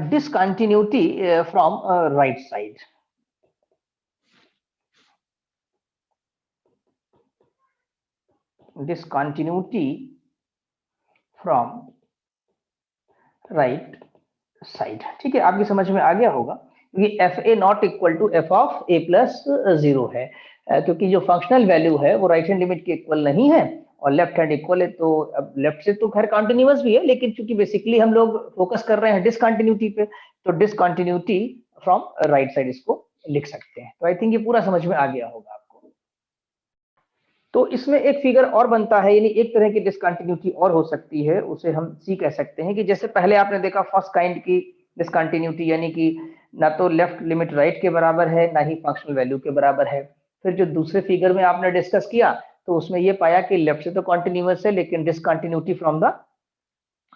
discontinuity from right side. Discontinuity from right side. ठीक है, आपकी समझ में आ गया होगा, क्योंकि F A not equal to F of A plus 0 है, क्योंकि जो फंक्शनल वैल्यू है वो राइट हैंड लिमिट के इक्वल नहीं है और लेफ्ट हैंड इक्वल है। तो अब लेफ्ट से तो खैर कॉन्टिन्यूअस भी है, लेकिन चूंकि बेसिकली हम लोग फोकस कर रहे हैं डिसकंटिन्यूटी पे, तो डिसकंटिन्यूटी फ्रॉम राइट साइड इसको लिख सकते हैं। तो आई थिंक ये पूरा समझ में आ गया होगा आपको। तो इसमें एक फिगर और बनता है, यानी एक तरह की डिसकंटिन्यूटी और हो सकती है, उसे हम सी कह सकते हैं, कि जैसे पहले आपने देखा फर्स्ट काइंड की डिसकंटिन्यूटी, यानी कि ना तो लेफ्ट लिमिट राइट के बराबर है ना ही फंक्शनल वैल्यू के बराबर है। फिर जो दूसरे फिगर में आपने डिस्कस किया तो उसमें ये पाया कि लेफ्ट से तो कॉन्टिन्यूअस है लेकिन discontinuity from the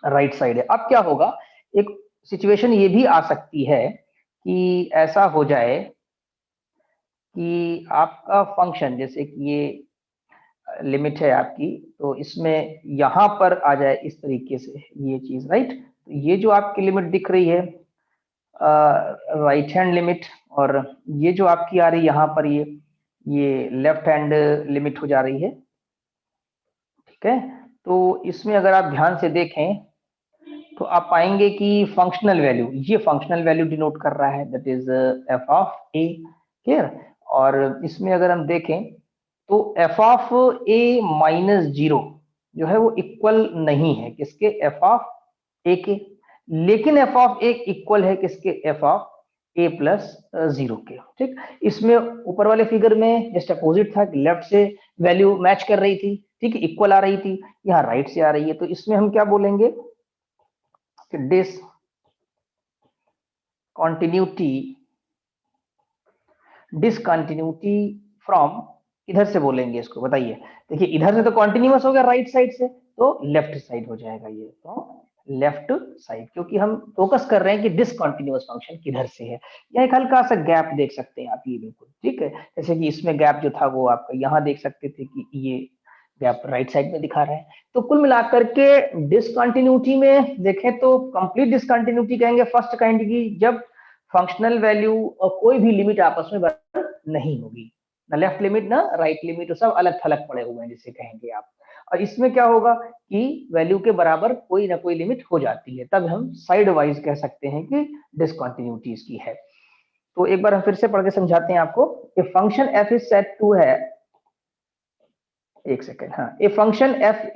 right side है। अब क्या होगा, एक सिचुएशन ये भी आ सकती है कि ऐसा हो जाए कि आपका फंक्शन, जैसे कि ये लिमिट है आपकी, तो इसमें यहां पर आ जाए इस तरीके से ये चीज, राइट। तो ये जो आपकी लिमिट दिख रही है राइट हैंड लिमिट, और ये जो आपकी आ रही है यहाँ पर ये लेफ्ट हैंड लिमिट हो जा रही है। ठीक है, तो इसमें अगर आप ध्यान से देखें तो आप पाएंगे कि फंक्शनल वैल्यू, ये फंक्शनल वैल्यू डिनोट कर रहा है, that is F of A. Clear. और इसमें अगर हम देखें तो एफ ऑफ ए माइनस 0 जो है वो इक्वल नहीं है किसके, एफ ऑफ ए के, लेकिन एफ ऑफ ए इक्वल है किसके, एफ ऑफ ए प्लस 0 के। ठीक, इसमें ऊपर वाले फिगर में जस्ट अपोजिट था, लेफ्ट से वैल्यू मैच कर रही थी, ठीक है, इक्वल आ रही थी, यहाँ राइट से आ रही है। तो इसमें हम क्या बोलेंगे कि डिसकंटिन्यूटी फ्रॉम, इधर से बोलेंगे इसको, बताइए। देखिए इधर से तो कॉन्टिन्यूअस हो गया राइट साइड से, तो लेफ्ट साइड हो जाएगा ये, तो लेफ्ट साइड, क्योंकि हम फोकस कर रहे हैं कि डिसकंटिन्यूअस फंक्शन किधर से है। या एक हल्का सा गैप देख सकते हैं आप, ये बिल्कुल ठीक है, जैसे कि इसमें गैप जो था वो आपका यहाँ देख सकते थे कि ये गैप राइट साइड में दिखा रहे हैं। तो कुल मिलाकर के डिसकंटिन्यूटी में देखें तो कंप्लीट डिसकंटिन्यूटी कहेंगे फर्स्ट काइंड की, जब फंक्शनल वैल्यू और कोई भी लिमिट आपस में बराबर नहीं होगी, ना लेफ्ट लिमिट ना राइट लिमिट, तो सब अलग थलग पड़े हुए हैं जिसे कहेंगे आप। और इसमें क्या होगा कि वैल्यू के बराबर कोई ना कोई लिमिट हो जाती है, तब हम साइड वाइज कह सकते हैं कि डिसकंटिन्यूटी इसकी है। तो एक बार हम फिर से पढ़ के समझाते हैं आपको। A function F is said to है, एक सेकेंड, हाँ, a function F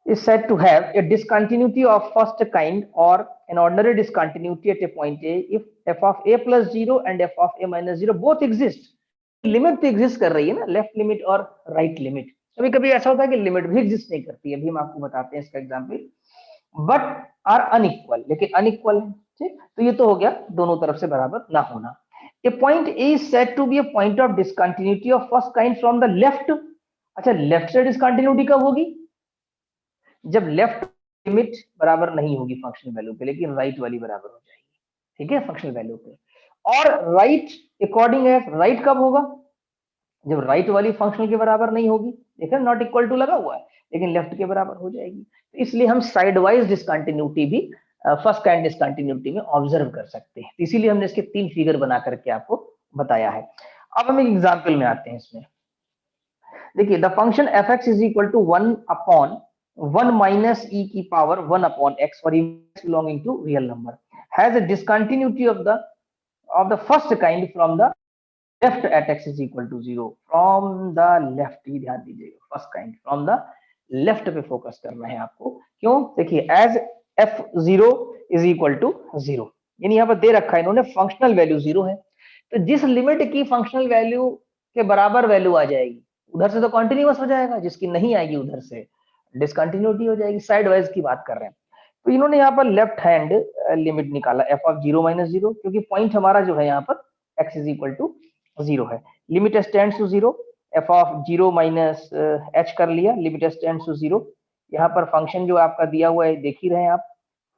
is said to have a discontinuity of first kind or an ordinary discontinuity at a point A if f of a plus 0 and f of a minus 0 both exist। Limit तो exist कर रही है ना, left limit और right limit. कभी कभी ऐसा होता है कि लिमिट भी एग्जिस्ट नहीं करती है, अभी हम आपको बताते हैं इसका एग्जांपल। बट आर अनइक्वल, लेकिन अनइक्वल है, ठीक। तो ये तो हो गया दोनों तरफ से बराबर ना होना। A point a is said to be a point of discontinuity of first kind from the left. अच्छा, लेफ्ट से डिसकंटिन्यूटी कब होगी, जब लेफ्ट लिमिट बराबर नहीं होगी फंक्शनल वैल्यू पे, लेकिन राइट वाली बराबर हो जाएगी, ठीक है, फंक्शनल वैल्यू पे। और राइट अकॉर्डिंग है, राइट कब होगा, जब राइट वाली फंक्शनल के बराबर नहीं होगी, देखा नॉट इक्वल टू लगा हुआ है, लेकिन लेफ्ट के बराबर हो जाएगी। तो इसलिए हम साइड वाइज डिसकंटिन्यूटी भी फर्स्ट काइंड डिसकंटिन्यूटी में ऑब्जर्व कर सकते हैं। इसीलिए हमने इसके 3 फिगर बना करके आपको बताया है। अब हम एक एग्जाम्पल में आते हैं इसमें। देखिए, the function F X is equal to 1 upon 1 minus e की power 1 upon x for x belonging to real number has a discontinuity of the first kind from the left at x is equal to 0 from the left। ही ध्यान दीजिएगा, first kind from the left पे focus करना है आपको। क्यों, देखिए as f0 is equal to 0, यानी यहाँ पर दे रखा है इन्होंने फंक्शनल वैल्यू 0 है, तो जिस लिमिट की फंक्शनल वैल्यू के बराबर वैल्यू आ जाएगी उधर से तो कॉन्टिन्यूअस हो जाएगा, जिसकी नहीं आएगी उधर से डिसकंटिन्यूटी हो जाएगी। साइड वाइज की बात कर रहे हैं, तो इन्होंने यहाँ पर लेफ्ट हैंड लिमिट निकाला एफ ऑफ 0 माइनस 0, क्योंकि पॉइंट हमारा जो है यहाँ पर x इज इक्वल टू 0 है। Limit stands to 0, F of 0 minus h कर लिया, लिमिट स्टैंड्स टू 0। यहाँ पर फंक्शन जो आपका दिया हुआ है देख ही रहे हैं आप,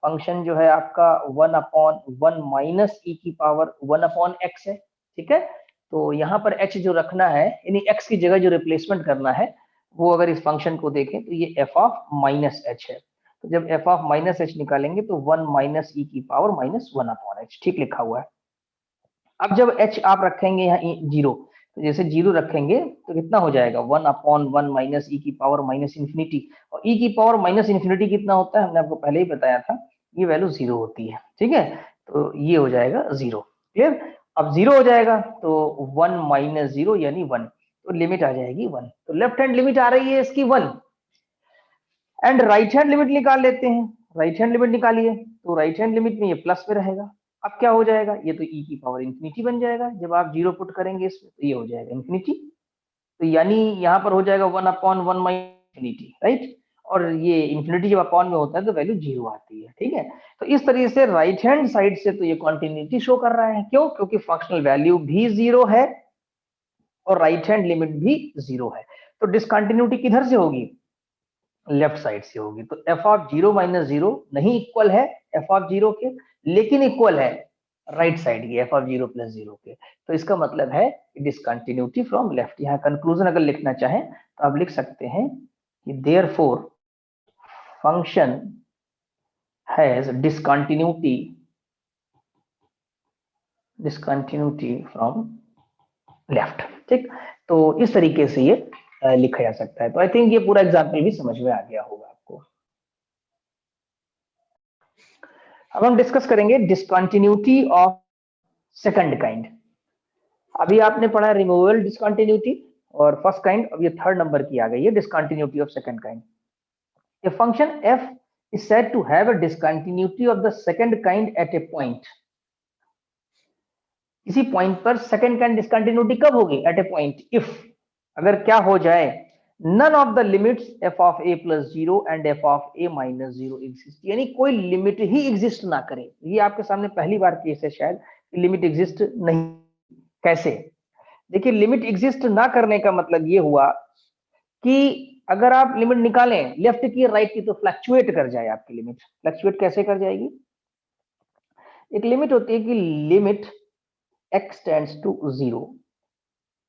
फंक्शन जो है आपका 1 अपॉन 1 माइनस e की पावर 1 अपॉन x है, ठीक है। तो यहाँ पर h जो रखना है, यानी x की जगह जो रिप्लेसमेंट करना है, वो अगर इस फंक्शन को देखें तो ये f ऑफ माइनस h है। तो जब एफ ऑफ माइनस एच निकालेंगे तो 1 माइनस ई की पावर माइनस 1 अपॉन एच, ठीक लिखा हुआ है। अब जब एच आप रखेंगे यहाँ जीरो, तो जैसे जीरो रखेंगे तो कितना हो जाएगा 1 अपॉन 1 माइनस ई की पावर माइनस इन्फिनिटी, और ई की पावर माइनस इन्फिनिटी कितना होता है हमने आपको पहले ही बताया था, ये वैल्यू जीरो होती है, ठीक है। तो ये हो जाएगा जीरो, क्लियर। अब जीरो हो जाएगा तो 1 माइनस जीरो यानी 1, तो लिमिट आ जाएगी 1। तो लेफ्ट हैंड लिमिट आ रही है इसकी 1, एंड राइट हैंड लिमिट निकाल लेते हैं। राइट हैंड लिमिट निकालिए तो राइट हैंड लिमिट में ये प्लस में रहेगा। अब क्या हो जाएगा, ये तो ई की पावर इंफिनिटी बन जाएगा, जब आप जीरो पुट करेंगे इसमें तो ये हो जाएगा इंफिनिटी, तो यानी यहाँ पर हो जाएगा 1 अपॉन 1 माइनस इंफिनिटी, राइट। और ये इंफिनिटी जब अपॉन में होता है तो वैल्यू जीरो आती है, ठीक है। तो इस तरीके से राइट हैंड साइड से तो ये कॉन्टिन्यूटी शो कर रहा है, क्यों, क्योंकि फंक्शनल वैल्यू भी जीरो है और राइट हैंड लिमिट भी जीरो है। तो डिसकंटिन्यूटी किधर से होगी, लेफ्ट साइड से होगी। तो F of zero minus zero नहीं इक्वल है एफ ऑफ जीरो के, लेकिन इक्वल है राइट साइड की F of zero plus zero के। तो इसका मतलब है डिसकंटिन्यूटी फ्रॉम लेफ्ट। यहाँ कंक्लूजन अगर लिखना चाहें तो आप लिख सकते हैं कि therefore function has discontinuity from left, ठीक। तो इस तरीके से ये लिखा जा सकता है। तो आई थिंक ये पूरा एग्जाम्पल भी समझ में आ गया होगा आपको। अब हम डिस्कस करेंगे डिसकंटिन्यूटी ऑफ सेकंड काइंड। अभी आपने पढ़ा रिमूवेबल डिसकंटिन्यूटी और फर्स्ट काइंड, अब ये थर्ड नंबर की आ गई है discontinuity of second kind. A function f is said to have a discontinuity of the second kind at a point। किसी पॉइंट पर सेकंड काइंड डिसकंटिन्यूटी कब होगी, एट ए पॉइंट इफ, अगर क्या हो जाए, none of the limits f of a plus zero and f of a minus zero exist, यानी कोई लिमिट ही एग्जिस्ट ना करे। ये आपके सामने पहली बार केस है शायद, लिमिट एग्जिस्ट नहीं। कैसे, देखिए लिमिट एग्जिस्ट ना करने का मतलब ये हुआ कि अगर आप लिमिट निकालें लेफ्ट की राइट की तो फ्लक्चुएट कर जाए आपकी लिमिट। फ्लक्चुएट कैसे कर जाएगी, एक लिमिट होती है कि limit x tends to zero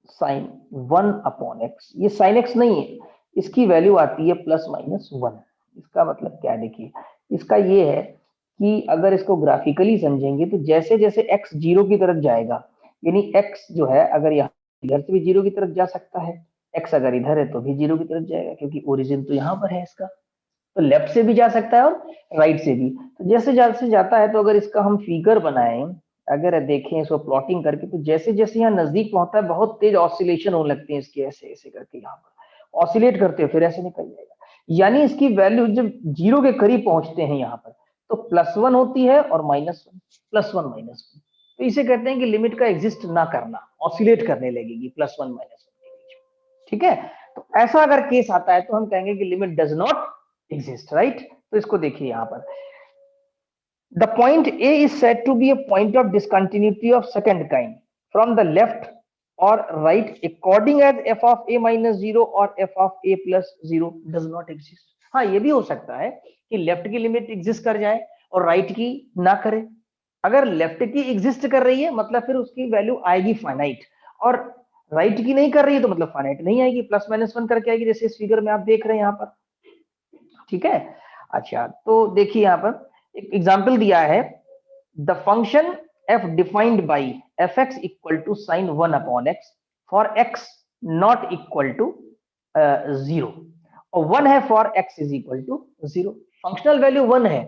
sine 1 upon x, ये साइन x नहीं है, इसकी वैल्यू आती है प्लस माइनस 1। इसका मतलब क्या है, देखिए इसका ये है कि अगर इसको ग्राफिकली समझेंगे तो जैसे जैसे x जीरो की तरफ जाएगा, यानी x जो है अगर यहाँ इधर से भी जीरो की तरफ जा सकता है, x अगर इधर है तो भी जीरो की तरफ जाएगा, क्योंकि ओरिजिन तो यहाँ पर है इसका। तो लेफ्ट से भी जा सकता है और राइट से भी। तो जैसे जैसे जाता है, तो अगर इसका हम फिगर बनाएं, अगर देखें इसको प्लॉटिंग करके, तो जैसे जैसे यहाँ नजदीक पहुंचता है बहुत तेज ऑसिलेशन होने लगती है इसकी, ऐसे ऐसे करके यहाँ पर ऑसिलेट करते हैं, फिर ऐसे निकल जाएगा। यानी इसकी वैल्यू जब जीरो के करीब पहुंचते हैं यहाँ पर तो प्लस 1 होती है और माइनस 1, प्लस 1 माइनस 1। तो इसे कहते हैं कि लिमिट का एग्जिस्ट ना करना, ऑसिलेट करने लगेगी प्लस 1 माइनस 1 के बीच, ठीक है। तो ऐसा अगर केस आता है तो हम कहेंगे कि limit does not exist, right. तो इसको देखिए यहाँ पर, the point A is said to be a point of discontinuity of second kind from the left or right according as f of a minus 0 or f of a plus 0 does not exist। हाँ, ये भी हो सकता है कि left की limit exist कर जाए और राइट की ना करे। अगर लेफ्ट की एग्जिस्ट कर रही है मतलब फिर उसकी वैल्यू आएगी फाइनाइट, और राइट की नहीं कर रही है तो मतलब फाइनाइट नहीं आएगी, प्लस माइनस 1 करके आएगी, जैसे इस फिगर में आप देख रहे हैं यहाँ पर, ठीक है। अच्छा, तो देखिए यहाँ पर एक एग्जाम्पल दिया है, the function f defined by F X equal to sine 1 upon X for x not equal to zero, और 1 है for x is equal to zero. Functional value 1 है,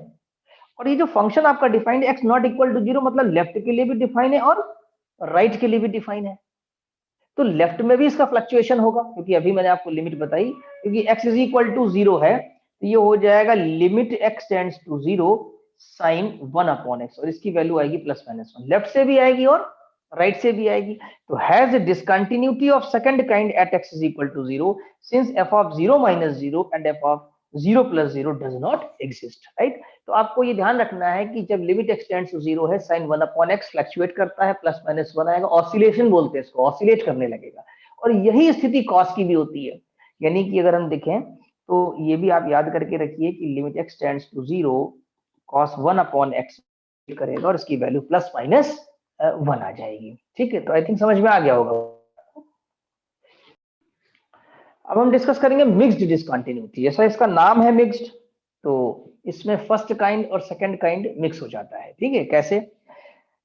और ये जो फंक्शन आपका defined x not equal to zero मतलब left के लिए भी डिफाइन है और राइट के लिए भी डिफाइन है। तो लेफ्ट में भी इसका फ्लक्चुएशन होगा, क्योंकि अभी मैंने आपको लिमिट बताई, क्योंकि x is equal to zero है, तो ये हो जाएगा limit x tends to zero sine 1 upon X, और इसकी वैल्यू आएगी प्लस माइनस 1, लेफ्ट से भी आएगी और राइट से भी आएगी। तो has discontinuity of second kind at x is equal to zero since f of 0 minus 0 and f of 0 plus 0 does not exist, right. तो आपको ये ध्यान रखना है कि जब limit x tends to zero है, साइन 1 अपॉन x फ्लक्चुएट करता है, प्लस माइनस 1 आएगा, ऑसिलेशन बोलते हैं इसको, ऑसिलेट करने लगेगा। और यही स्थिति कॉस की भी होती है, यानी कि अगर हम देखें तो ये भी आप याद करके रखिए कि limit x tends to zero cos 1 upon x करेगा और इसकी वैल्यू प्लस माइनस 1 आ जाएगी, ठीक है। तो आई थिंक समझ में आ गया होगा। अब हम डिस्कस करेंगे मिक्स्ड डिसकंटिन्यूटी। जैसा इसका नाम है मिक्स्ड, तो इसमें फर्स्ट काइंड और सेकंड काइंड मिक्स हो जाता है। ठीक है, कैसे?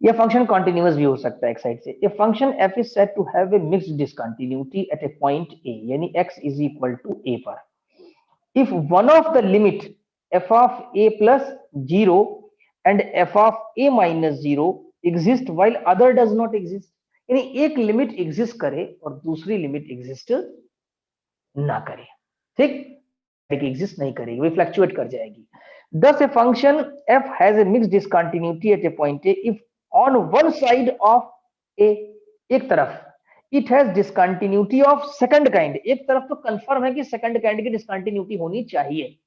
यह फंक्शन कॉन्टिन्यूअस भी हो सकता है एक साइड से। A function f is said to have a mixed discontinuity at a point a, यानी x is equal to a पर, if one of the limit f of a plus 0 and f of a minus 0 exist while other does not exist, यानी एक limit exist करे और दूसरी limit exist ना करे। ठीक, एग्जिस्ट नहीं करेगी, वो फ्लक्चुएट कर जाएगी। Thus a function f has a mixed discontinuity at a point a if on one side of a, एक तरफ it has discontinuity of second kind, एक तरफ तो कंफर्म है कि सेकंड काइंड की डिसकंटिन्यूटी होनी चाहिए,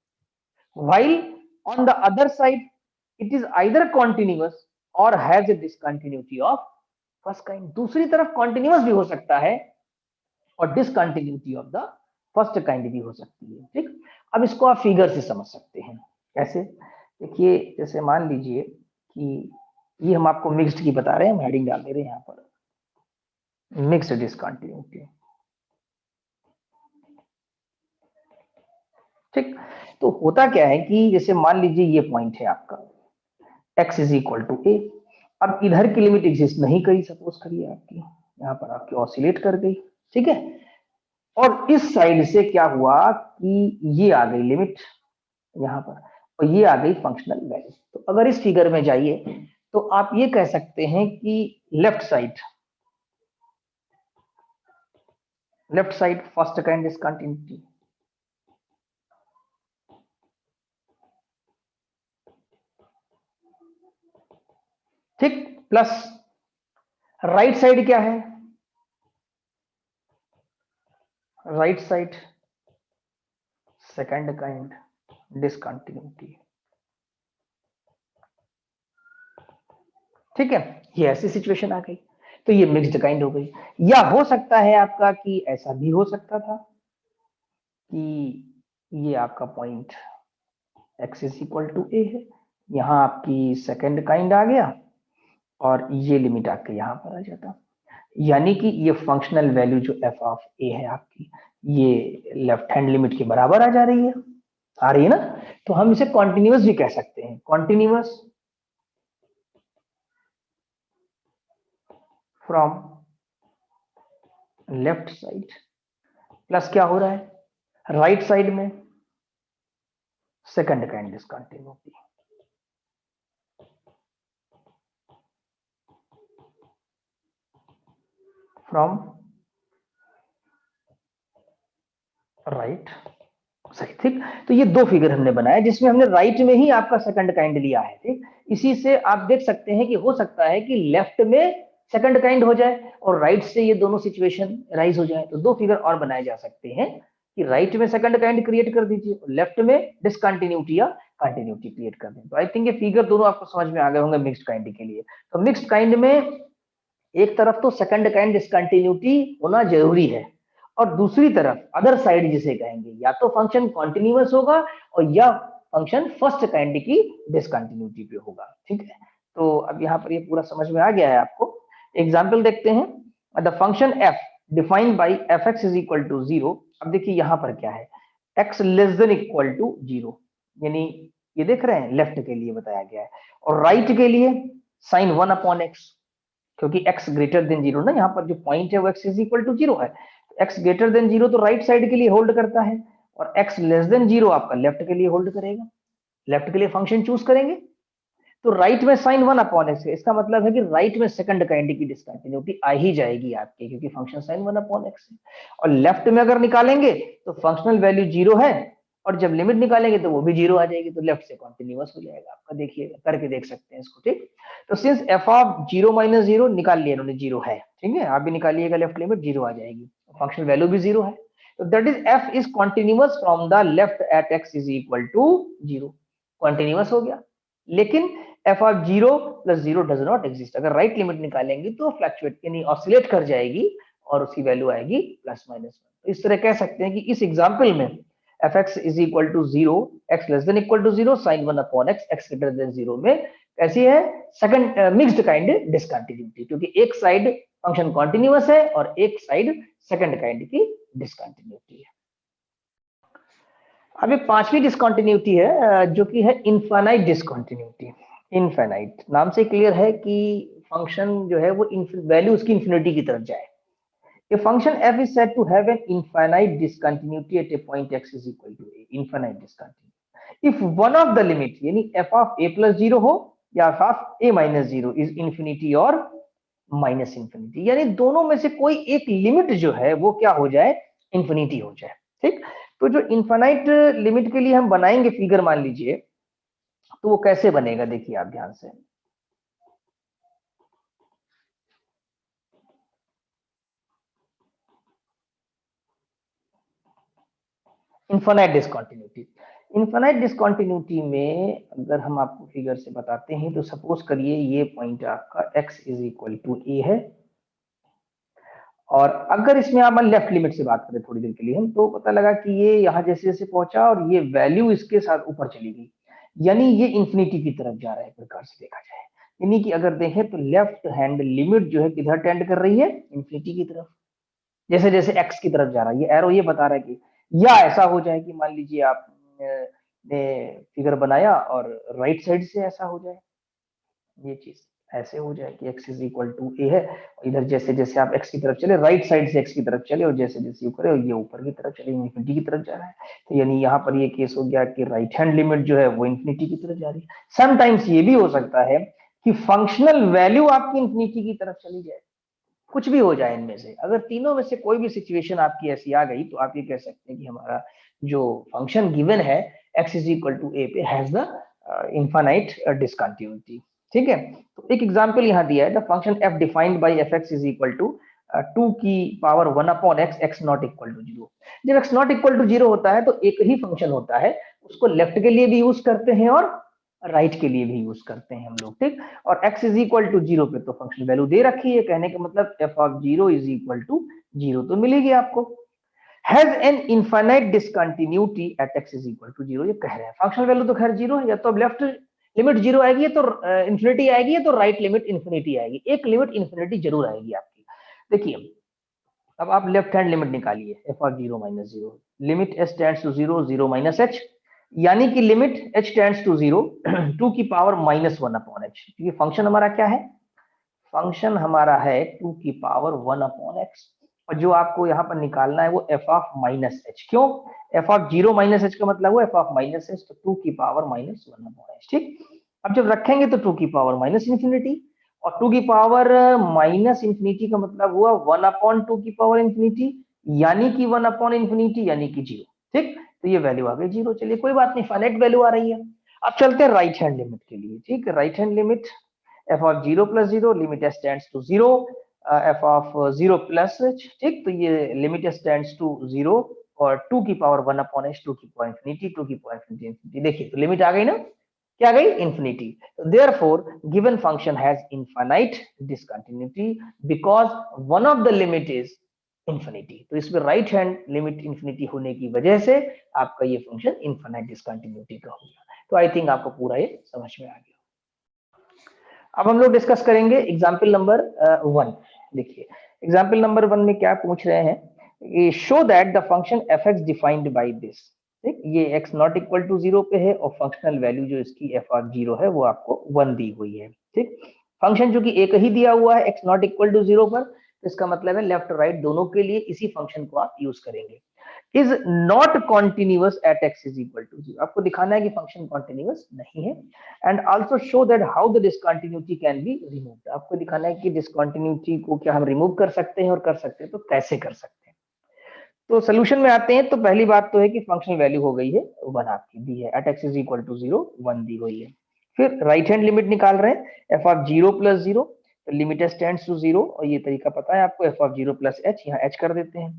while on the other side it is either continuous or has a discontinuity of first kind, दूसरी तरफ कॉन्टिन्यूअस भी हो सकता है और discontinuity of the first kind भी हो सकती है। ठीक, अब इसको आप फिगर से समझ सकते हैं। कैसे? देखिए, जैसे मान लीजिए कि ये हम आपको मिक्स्ड की बता रहे हैं, हम हेडिंग डाल दे रहे हैं यहाँ पर, मिक्स्ड डिसकंटिन्यूटी। ठीक, तो होता क्या है कि जैसे मान लीजिए ये पॉइंट है आपका x is equal to a, अब इधर की लिमिट एग्जिस्ट नहीं करी, सपोज करिए आपकी यहाँ पर आपकी ऑसिलेट कर गई। ठीक है, और इस साइड से क्या हुआ कि ये आ गई लिमिट यहाँ पर और ये आ गई फंक्शनल वैल्यू। तो अगर इस फिगर में जाइए तो आप ये कह सकते हैं कि left side first kind discontinuity, ठीक, प्लस राइट साइड क्या है? Right side second kind discontinuity. ठीक है, ये ऐसी सिचुएशन आ गई तो ये मिक्स्ड काइंड हो गई। या हो सकता है आपका कि ऐसा भी हो सकता था कि ये आपका point x is equal to a है, यहाँ आपकी सेकंड काइंड आ गया और ये लिमिट आके यहाँ पर आ जाता, यानी कि ये फंक्शनल वैल्यू जो f ऑफ a है आपकी, ये लेफ्ट हैंड लिमिट के बराबर आ जा रही है, आ रही है ना। तो हम इसे कॉन्टिन्यूअस भी कह सकते हैं, continuous from left side, plus क्या हो रहा है राइट साइड में second kind discontinuity. From right side. ठीक, तो ये दो फिगर हमने बनाया जिसमें हमने राइट में ही आपका सेकंड काइंड लिया है। ठीक, इसी से आप देख सकते हैं कि हो सकता है कि लेफ्ट में सेकंड काइंड हो जाए और राइट से ये दोनों सिचुएशन राइज हो जाए। तो दो फिगर और बनाए जा सकते हैं कि राइट में सेकंड काइंड क्रिएट कर दीजिए और लेफ्ट में डिसकंटिन्यूटी या कंटिन्यूटी क्रिएट कर दें। तो आई थिंक ये फिगर दोनों आपको समझ में आ गए होंगे मिक्स्ड काइंड के लिए। तो मिक्स्ड काइंड में एक तरफ तो सेकंड काइंड डिसकंटिन्यूटी होना जरूरी है और दूसरी तरफ अदर साइड जिसे कहेंगे या तो फंक्शन कॉन्टिन्यूअस होगा और या फंक्शन फर्स्ट काइंड की डिसकंटिन्यूटी पे होगा। ठीक है, तो अब यहाँ पर ये पूरा समझ में आ गया है आपको। एग्जाम्पल देखते हैं। The function f defined by fx is equal to 0। अब देखिए यहाँ पर क्या है, x less than equal to 0, यानी ये देख रहे हैं लेफ्ट के लिए बताया गया है और राइट के लिए साइन 1 अपॉन x, क्योंकि x ग्रेटर देन 0 ना, यहाँ पर जो पॉइंट है वो x इज इक्वल टू 0 है। x ग्रेटर देन 0 तो राइट साइड के लिए होल्ड करता है और x लेस देन 0 आपका लेफ्ट के लिए होल्ड करेगा। लेफ्ट के लिए फंक्शन चूज करेंगे तो राइट में साइन 1 अपॉन x है, इसका मतलब है कि राइट में सेकंड काइंड की डिसकंटिन्यूटी आ ही जाएगी आपकी, क्योंकि फंक्शन साइन 1 अपॉन x है। और लेफ्ट में अगर निकालेंगे तो फंक्शनल वैल्यू 0 है और जब लिमिट निकालेंगे तो वो भी 0 आ जाएगी, तो लेफ्ट से कॉन्टिन्यूअस हो जाएगा आपका। देखिए करके देख सकते हैं इसको। ठीक, तो सिंस f ऑफ 0 माइनस 0 निकाल लिया इन्होंने, 0 है। ठीक है, आप भी निकालिएगा, लेफ्ट लिमिट 0 आ जाएगी, फंक्शनल वैल्यू भी 0 है। तो that is f is continuous from the left at x is equal to 0, continuous हो गया। लेकिन f of 0 plus 0 does not exist, अगर राइट लिमिट निकालेंगे तो फ्लक्चुएट यानी ऑसिलेट कर जाएगी और उसकी वैल्यू आएगी प्लस माइनस 1। तो इस तरह कह सकते हैं कि इस एग्जांपल में fx is equal to 0, x less than equal to 0, sine 1 upon x, x greater than 0 में कैसी है सेकंड मिक्स्ड काइंड डिसकंटिन्यूटी, क्योंकि एक साइड फंक्शन कॉन्टिन्यूअस है और एक साइड सेकंड काइंड की डिसकंटिन्यूटी है। अब एक पांचवी डिसकंटिन्यूटी है जो कि है इनफाइनाइट डिसकंटिन्यूटी। इनफाइनाइट नाम से क्लियर है कि फंक्शन जो है वो वैल्यू उसकी इंफिनिटी की तरफ जाए। A function f is said to have an infinite discontinuity at a point x is equal to a, infinite discontinuity if one of the limit यानी f of a plus 0 हो या f of a minus 0 is infinity और minus infinity, यानी दोनों में से कोई एक लिमिट जो है वो क्या हो जाए, इंफिनिटी हो जाए। ठीक, तो जो इनफाइनाइट लिमिट के लिए हम बनाएंगे फिगर मान लीजिए, तो वो कैसे बनेगा देखिए आप ध्यान से। इनफाइनाइट डिसकंटिन्यूटी, इनफाइनाइट डिसकंटिन्यूटी में अगर हम आपको फिगर से बताते हैं तो सपोज करिए ये पॉइंट आपका x is equal to a है, और अगर इसमें आप लेफ्ट लिमिट से बात करें थोड़ी देर के लिए हम, तो पता लगा कि ये यहाँ जैसे जैसे पहुंचा और ये वैल्यू इसके साथ ऊपर चली गई, यानी ये इंफिनिटी की तरफ जा रहा है प्रकार से देखा जाए। यानी कि अगर देखें तो लेफ्ट हैंड लिमिट जो है किधर टेंड कर रही है, इंफिनिटी की तरफ, जैसे जैसे x की तरफ जा रहा है। ये एरो ये बता रहा है कि, या ऐसा हो जाए कि मान लीजिए आप ने फिगर बनाया और राइट साइड से ऐसा हो जाए, ये चीज ऐसे हो जाए कि x is equal to a है, और इधर जैसे जैसे आप x की तरफ चले, राइट साइड से x की तरफ चले, और जैसे जैसे ऊपर है ये ऊपर की तरफ चले, इंफिनिटी की तरफ जा रहा है। तो यानी यहाँ पर ये केस हो गया कि राइट हैंड लिमिट जो है वो इंफिनिटी की तरफ जा रही है। समटाइम्स ये भी हो सकता है कि फंक्शनल वैल्यू आपकी इंफिनिटी की तरफ चली जाए, कुछ भी हो जाए इनमें से। अगर तीनों में से कोई भी सिचुएशन आपकी ऐसी आ गई तो आप ये कह सकते हैं कि हमारा जो फंक्शन गिवन है x is equal to a पे हैज द इनफाइनाइट डिसकंटिन्यूटी। ठीक है, तो एक एग्जांपल यहाँ दिया है, the function f defined by fx is equal to 2 की power 1 upon x, x not equal to 0। जब x नॉट इक्वल टू 0 होता है तो एक ही फंक्शन होता है, उसको लेफ्ट के लिए भी यूज करते हैं और राइट के लिए भी यूज करते हैं हम लोग। ठीक, और x इज इक्वल टू 0 पे तो फंक्शन वैल्यू दे रखी है, कहने का मतलब f of 0 is equal to 0 तो मिलेगी आपको। Has an infinite discontinuity at x is equal to 0, ये कह रहे हैं फंक्शनल वैल्यू तो खैर 0 है, या तो अब लेफ्ट लिमिट 0 आएगी तो इंफिनिटी आएगी, या तो राइट लिमिट इंफिनिटी आएगी, एक लिमिट इंफिनिटी जरूर आएगी आपकी। देखिए अब आप लेफ्ट हैंड लिमिट निकालिए, f of 0 minus 0, limit h tends to 0, 0 minus h, यानी कि लिमिट h टेंड्स टू 0 2 की पावर माइनस 1 अपॉन h। क्योंकि फंक्शन हमारा क्या है, फंक्शन हमारा है 2 की पावर 1 अपॉन x, और जो आपको यहाँ पर निकालना है वो f ऑफ माइनस h। क्यों, f ऑफ 0 माइनस h का मतलब वो f ऑफ माइनस h, तो 2 की पावर माइनस 1 अपॉन h। ठीक, अब जब रखेंगे तो 2 की पावर माइनस इंफिनिटी, और 2 की पावर माइनस इंफिनिटी का मतलब हुआ 1 अपॉन 2 की पावर इंफिनिटी, यानी कि 1 अपॉन इंफिनिटी यानी कि 0। ठीक, तो ये वैल्यू आ गई 0। चलिए कोई बात नहीं, फाइनाइट वैल्यू आ रही है। अब चलते हैं राइट हैंड लिमिट के लिए। ठीक, right hand limit f of 0 plus 0, limit s tends to 0, f of 0 plus h। ठीक, तो ये लिमिट s टेंड्स टू 0 और 2 की पावर 1 अपॉन h, 2 की पावर इंफिनिटी, 2 की पावर इंफिनिटी। देखिए तो लिमिट आ गई ना, क्या गई, infinity. Therefore given function has infinite discontinuity because one of the limit is infinity. तो इसमें राइट हैंड लिमिट इंफिनिटी होने की वजह से आपका ये फंक्शन इनफाइनाइट डिसकंटिन्यूटी का हो गया। तो आई थिंक आपको पूरा ये समझ में आ गया। अब हम लोग डिस्कस करेंगे एग्जाम्पल नंबर 1। देखिए एग्जाम्पल नंबर 1 में क्या पूछ रहे हैं, show that the function F x defined by this. ठीक, ये x नॉट इक्वल टू 0 पे है और फंक्शनल वैल्यू जो इसकी f ऑफ 0 है वो आपको 1 दी हुई है। ठीक, फंक्शन जो कि एक ही दिया हुआ है x नॉट इक्वल टू 0 पर, तो इसका मतलब है लेफ्ट राइट दोनों के लिए इसी फंक्शन को आप यूज करेंगे। Is not continuous at x is equal to 0, आपको दिखाना है कि फंक्शन कॉन्टिन्यूअस नहीं है। And also show that how the discontinuity can be removed, आपको दिखाना है कि डिसकंटिन्यूटी को क्या हम रिमूव कर सकते हैं, और कर सकते हैं तो कैसे कर सकते हैं। तो सोल्यूशन में आते हैं तो पहली बात तो है कि फंक्शनल वैल्यू हो गई है 1 आपकी दी है, at x is equal to 0 1 दी हुई है। फिर राइट हैंड लिमिट निकाल रहे हैं, f ऑफ 0 प्लस 0, तो लिमिट s टेंड्स टू 0, और ये तरीका पता है आपको, f ऑफ 0 प्लस h, यहाँ h कर देते हैं।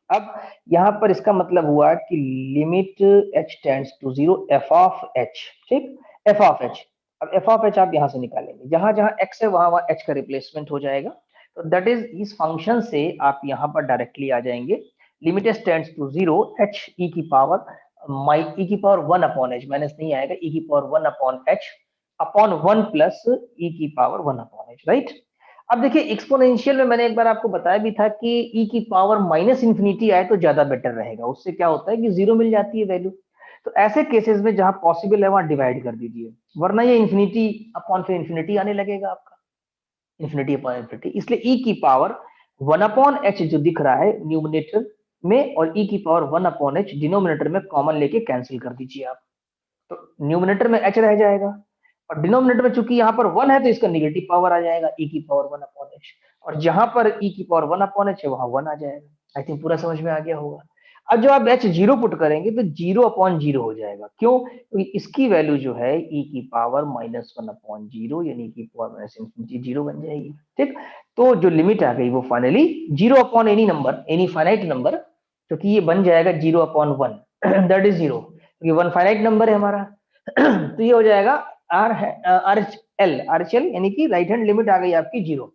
अब यहाँ पर इसका मतलब हुआ कि limit h tends to 0 f of h। ठीक, f ऑफ h, अब f ऑफ h आप यहाँ से निकालेंगे, जहां जहां x है वहां वहां h का रिप्लेसमेंट हो जाएगा। तो दैट इज इस फंक्शन से आप यहाँ पर डायरेक्टली आ जाएंगे, limit h tends to 0 h e की पावर e की पावर 1 अपॉन h, माइनस नहीं आएगा, e की power 1 upon h upon 1 plus e की पावर 1 अपॉन h, राइट। अब देखिए एक्सपोनेंशियल में मैंने एक बार आपको बताया भी था कि ई की पावर माइनस इंफिनिटी आए तो ज्यादा बेटर रहेगा, उससे क्या होता है कि जीरो मिल जाती है वैल्यू। तो ऐसे केसेस में जहां पॉसिबल है वहां डिवाइड कर दीजिए, वरना ये इंफिनिटी अपॉन फिर इंफिनिटी आने लगेगा आपका, इंफिनिटी अपॉन इंफिनिटी। इसलिए ई की पावर 1/h जो दिख रहा है न्यूमिनेटर में, और ई की पावर 1/h डिनोमिनेटर में कॉमन लेके कैंसिल कर दीजिए आप, तो न्यूमिनेटर में h रह जाएगा, और डिनोमिनेटर में चूंकि यहाँ पर 1 है तो इसका निगेटिव पावर आ जाएगा e की पावर 1/h, और जहां पर e की पावर 1/h है वहां 1 आ जाएगा। आई थिंक पूरा समझ में आ गया होगा। अब जो आप h जीरो पुट करेंगे तो 0/0 हो जाएगा, क्यों? तो इसकी वैल्यू जो है e की पावर -1/0 यानी की पावर माइनस इंफिनिटी 0 बन जाएगी। ठीक, तो जो लिमिट आ गई वो finally 0 upon any number, any finite number, क्योंकि ये बन जाएगा 0/1 दैट इज 0, क्योंकि वन फाइनाइट नंबर है हमारा। तो ये हो जाएगा आर एच एल यानी कि राइट हैंड लिमिट आ गई आपकी 0।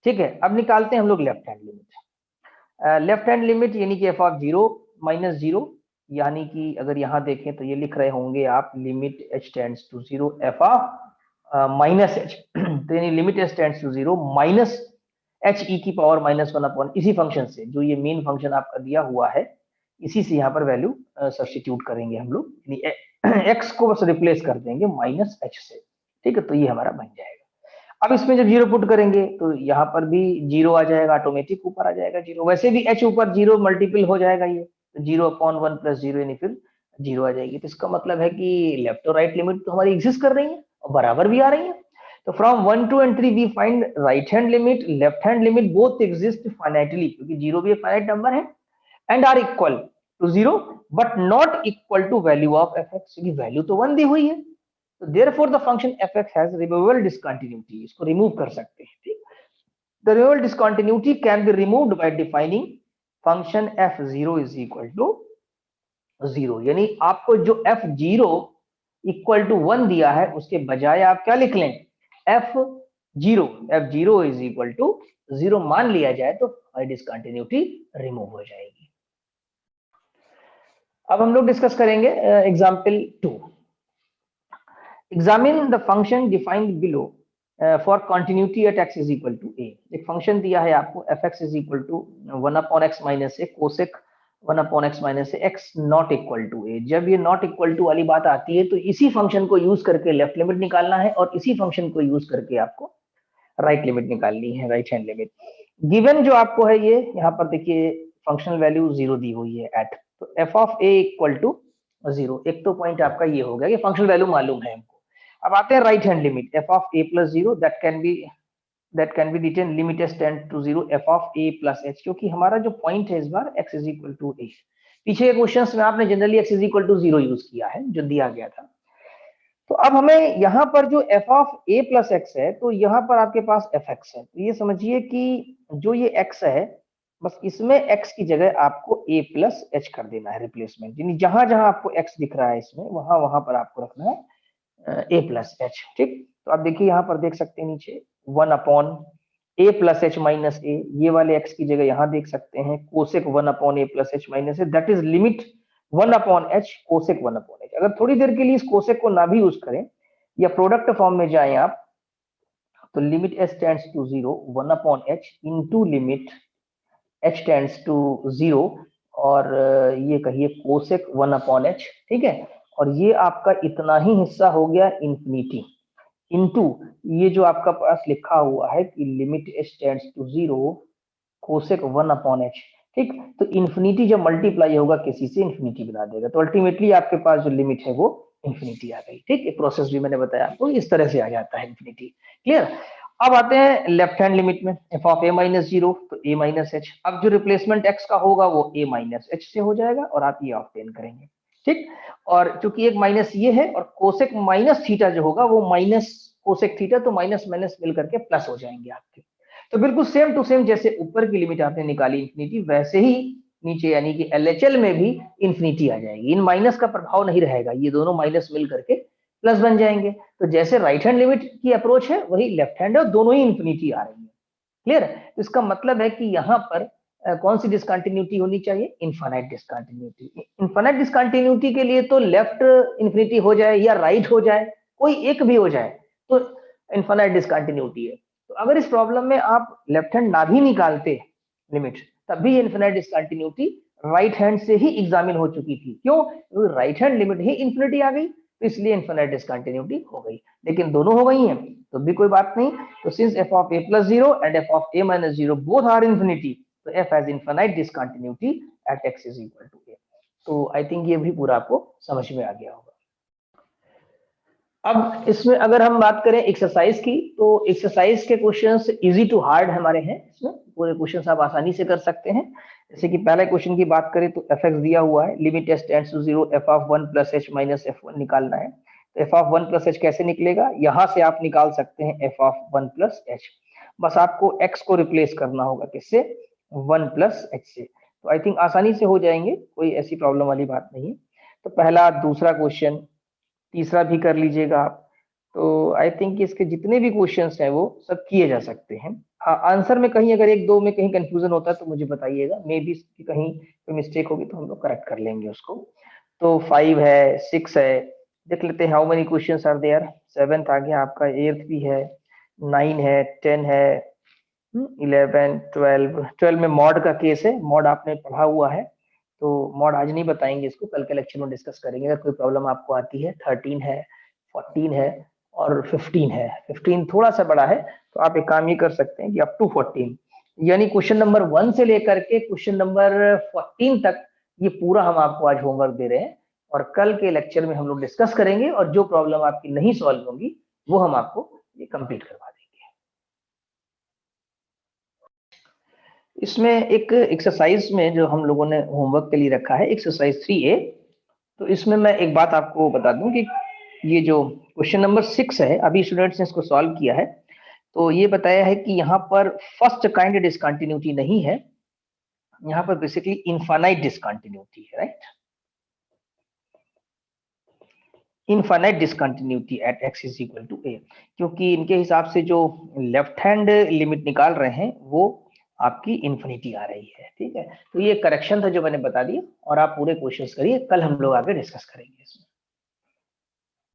ठीक है, अब निकालते हैं हम लोग left hand limit. Left hand limit यानी कि एफ ऑफ 0 -0, यानी कि अगर यहां देखें तो ये लिख रहे होंगे आप limit h tends to 0 F of minus H, तो यानी limit h tends to 0 minus H E की पावर -1 अपॉन इसी फंक्शन से, जो ये मेन फंक्शन आपका दिया हुआ है, इसी से यहाँ पर वैल्यू सब्स्टिट्यूट करेंगे हम लोग, यानी एक्स को बस रिप्लेस कर देंगे माइनस एच से। ठीक है, तो ये हमारा बन जाएगा। अब इसमें जब जीरो पुट करेंगे तो यहाँ पर भी जीरो आ जाएगा, ऑटोमेटिक ऊपर आ जाएगा जीरो, वैसे भी एच ऊपर जीरो मल्टीपल हो जाएगा ये, तो 0/1 + 0 यानी फिर जीरो आ जाएगी। तो इसका मतलब है कि लेफ्ट और राइट लिमिट तो हमारी एग्जिस्ट कर रही है और बराबर भी आ रही है। तो from 1, 2 and 3 we find right hand limit, left hand limit both exist finitely, क्योंकि जीरो भी एक फाइनाइट नंबर है, and are equal to 0 but not equal to value of F X, क्योंकि वैल्यू तो 1 दी हुई है। तो therefore the function fx has removable discontinuity, इसको रिमूव कर सकते हैं। ठीक, the removable discontinuity can be removed by defining function f0 is equal to 0, यानी आपको जो f0 इक्वल टू 1 दिया है उसके बजाय आप क्या लिख लें, f0 इज इक्वल टू 0 मान लिया जाए तो डिसकंटिन्यूटी रिमूव हो जाएगी। अब हम लोग डिस्कस करेंगे example 2। Examine the function defined below for continuity at x is equal to a। एक फंक्शन दिया है आपको fx is equal to 1/x minus a cosec 1/x minus a x not equal to a। जब ये not equal to वाली बात आती है तो इसी फंक्शन को यूज करके लेफ्ट लिमिट निकालना है और इसी फंक्शन को यूज करके आपको राइट लिमिट निकालनी है, राइट हैंड लिमिट। गिवन जो आपको है ये यहाँ पर देखिए फंक्शनल वैल्यू 0 दी हुई है एट, तो F of A equal to 0। एक तो पॉइंट आपका ये हो गया कि फंक्शनल वैल्यू मालूम है हमको। अब आते हैं right hand limit, F of A plus 0 that can be written limit S tend to 0 F of A plus H, क्योंकि हमारा जो पॉइंट है इस बार X is equal to A. पीछे क्वेश्चंस में आपने generally X is equal to 0 use किया है जो दिया गया था। तो अब हमें यहाँ पर जो F of A plus x है, तो यहाँ पर आपके पास एफ एक्स है, तो ये समझिए कि जो ये एक्स है बस इसमें एक्स की जगह आपको ए प्लस एच कर देना है रिप्लेसमेंट, यानी जहां जहां आपको एक्स दिख रहा है इसमें वहां वहां पर आपको रखना है ए प्लस एच। ठीक, तो आप देखिए यहाँ पर देख सकते हैं नीचे 1/a प्लस एच माइनस ए, ये वाले एक्स की जगह यहाँ देख सकते हैं cosec 1/a plus H minus A, that is limit 1/h cosec 1/h। अगर थोड़ी देर के लिए इस कोसेक को ना भी यूज करें या प्रोडक्ट फॉर्म में जाएं आप, तो limit s tends to 0 1/h into limit h tends to 0 और ये कहिए कोसेक 1/h। ठीक है, और ये आपका इतना ही हिस्सा हो गया इंफिनिटी इनटू ये जो आपका पास लिखा हुआ है कि limit h tends to 0 cosec 1/h। ठीक, तो इंफिनिटी जब मल्टीप्लाई होगा किसी से इंफिनिटी बना देगा, तो अल्टीमेटली आपके पास जो लिमिट है वो इंफिनिटी आ गई। ठीक, एक प्रोसेस भी मैंने बताया आपको, इस तरह से आ जाता है इंफिनिटी। क्लियर। अब आते हैं लेफ्ट हैंड लिमिट में, एफ ऑफ a माइनस 0 तो a माइनस एच। अब जो रिप्लेसमेंट x का होगा वो a माइनस एच से हो जाएगा और आप ये ऑब्टेन करेंगे। ठीक, और चूंकि एक माइनस ये है और कोसेक माइनस थीटा जो होगा वो माइनस कोसेक थीटा, तो माइनस माइनस मिल करके प्लस हो जाएंगे आपके। तो बिल्कुल सेम टू सेम जैसे ऊपर की लिमिट आपने निकाली इंफिनिटी, वैसे ही नीचे यानी कि एलएचएल में भी इंफिनिटी आ जाएगी। इन माइनस का प्रभाव नहीं रहेगा, ये दोनों माइनस मिल करके प्लस बन जाएंगे। तो जैसे राइट हैंड लिमिट की अप्रोच है वही लेफ्ट हैंड है, और दोनों ही इंफिनिटी आ रही है। क्लियर है, तो इसका मतलब है कि यहाँ पर कौन सी डिसकंटिन्यूटी होनी चाहिए, इनफाइनाइट डिसकंटिन्यूटी। इनफाइनाइट डिसकंटिन्यूटी के लिए तो लेफ्ट इंफिनिटी हो जाए या राइट हो जाए, कोई एक भी हो जाए तो इनफाइनाइट डिसकंटिन्यूटी है। तो अगर इस प्रॉब्लम में आप लेफ्ट हैंड ना भी निकालते लिमिट, तब भी इन्फिनाइट डिसकंटिन्यूटी राइट हैंड से ही एग्जामिन हो चुकी थी। क्यों? क्योंकि राइट हैंड लिमिट ही इन्फिनिटी आ गई, तो इसलिए इन्फिनाइट डिसकंटिन्यूटी हो गई। लेकिन दोनों हो गई हैं तो भी कोई बात नहीं। तो since f of A plus zero and f of a minus zero both are infinity, तो f has infinite discontinuity at x is equal to a. तो आई थिंक ये भी पूरा आपको समझ में आ गया होगा। अब इसमें अगर हम बात करें एक्सरसाइज की, तो एक्सरसाइज के क्वेश्चंस इजी टू हार्ड हमारे हैं। इसमें पूरे क्वेश्चंस आप आसानी से कर सकते हैं। जैसे कि पहले क्वेश्चन की बात करें तो एफ एक्स दिया हुआ है, limit S tends to zero, F of one plus H minus F one निकालना है। तो F of one plus H कैसे निकलेगा? यहाँ से आप निकाल सकते हैं F of one plus H. बस आपको एक्स को रिप्लेस करना होगा किससे? वन प्लस एच से। तो आई थिंक आसानी से हो जाएंगे, कोई ऐसी प्रॉब्लम वाली बात नहीं है। तो पहला, दूसरा क्वेश्चन, तीसरा भी कर लीजिएगा आप। तो आई थिंक इसके जितने भी क्वेश्चंस हैं वो सब किए जा सकते हैं। हाँ, आंसर में कहीं अगर एक दो में कहीं कंफ्यूजन होता है तो मुझे बताइएगा, मे बी कहीं कोई मिस्टेक होगी तो हम लोग करेक्ट कर लेंगे उसको। तो 5 है, 6 है, देख लेते हैं how many questions are there. 7th आ गया आपका, 8th भी है, 9 है, 10 है, 11, 12 में मॉड का केस है। मॉड आपने पढ़ा हुआ है, तो मॉड आज नहीं बताएंगे, इसको कल के लेक्चर में डिस्कस करेंगे अगर कोई प्रॉब्लम आपको आती है। 13 है, 14 है और 15 है। 15 थोड़ा सा बड़ा है, तो आप एक काम ये कर सकते हैं कि अप टू 14, यानी क्वेश्चन नंबर 1 से लेकर के क्वेश्चन नंबर 14 तक ये पूरा हम आपको आज होमवर्क दे रहे हैं, और कल के लेक्चर में हम लोग डिस्कस करेंगे, और जो प्रॉब्लम आपकी नहीं सॉल्व होंगी वो हम आपको ये कंप्लीट करवा देंगे। इसमें एक एक्सरसाइज में जो हम लोगों ने होमवर्क के लिए रखा है, एक्सरसाइज 3A, तो इसमें मैं एक बात आपको बता दूं कि ये जो क्वेश्चन नंबर 6 है, अभी स्टूडेंट्स ने इसको सॉल्व किया है, तो ये बताया है कि यहाँ पर फर्स्ट काइंड डिसकंटिन्यूटी नहीं है, यहाँ पर बेसिकली इनफाइनाइट डिसकंटिन्यूटी है, right? Infinite discontinuity at x is equal to a, क्योंकि इनके हिसाब से जो लेफ्ट हैंड लिमिट निकाल रहे हैं वो आपकी इन्फिनिटी आ रही है। ठीक है, तो ये करेक्शन था जो मैंने बता दिया, और आप पूरे क्वेश्चंस करिए, कल हम लोग आगे डिस्कस करेंगे इसमें।